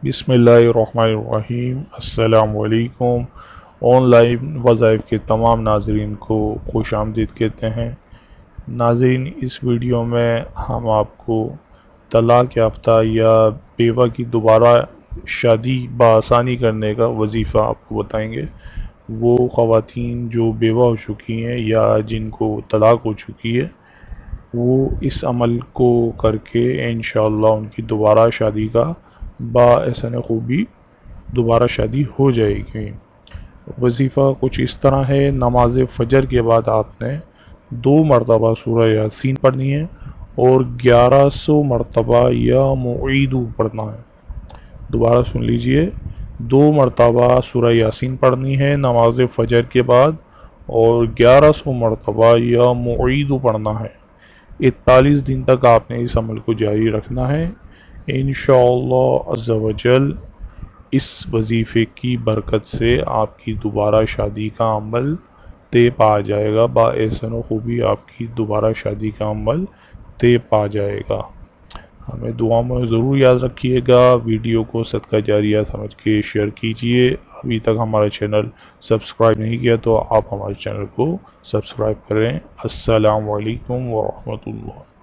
बिस्मिल्लाहिर्रहमानिर्रहीम। अस्सलामुअलैकुम। ऑनलाइन वज़ाइफ के तमाम नाज़रीन को खुश आमदीद कहते हैं। नाज़रीन, इस वीडियो में हम आपको तलाक़ याफ्ता या बेवा की दोबारा शादी बआसानी करने का वजीफ़ा आपको बताएंगे। वो ख़वातीन जो बेवा हो चुकी हैं या जिनको तलाक़ हो चुकी है, वो इस अमल को करके इंशाअल्लाह उनकी दोबारा शादी का बाएहसान खूबी दोबारा शादी हो जाएगी। वजीफ़ा कुछ इस तरह है। नमाज फ़जर के बाद आपने 2 मरतबा सूरह यासीन पढ़नी है और 1100 मरतबा या मुईदू पढ़ना है। दोबारा सुन लीजिए, 2 मरतबा सूरह यासीन पढ़नी है नमाज फ़जर के बाद और 1100 मरतबा या मुईदू पढ़ना है। 41 दिन तक आपने इस अमल को जारी रखना है। इंशाअल्लाह अज़्ज़ा वजल इस वजीफ़े की बरकत से आपकी दोबारा शादी का अमल तय पा जाएगा। बाएहसान खूबी आपकी दोबारा शादी का अमल तय पा जाएगा। हमें दुआ में ज़रूर याद रखिएगा। वीडियो को सदका जारिया समझ के शेयर कीजिए। अभी तक हमारा चैनल सब्सक्राइब नहीं किया तो आप हमारे चैनल को सब्सक्राइब करें। अस्सलामु अलैकुम व रहमतुल्लाह।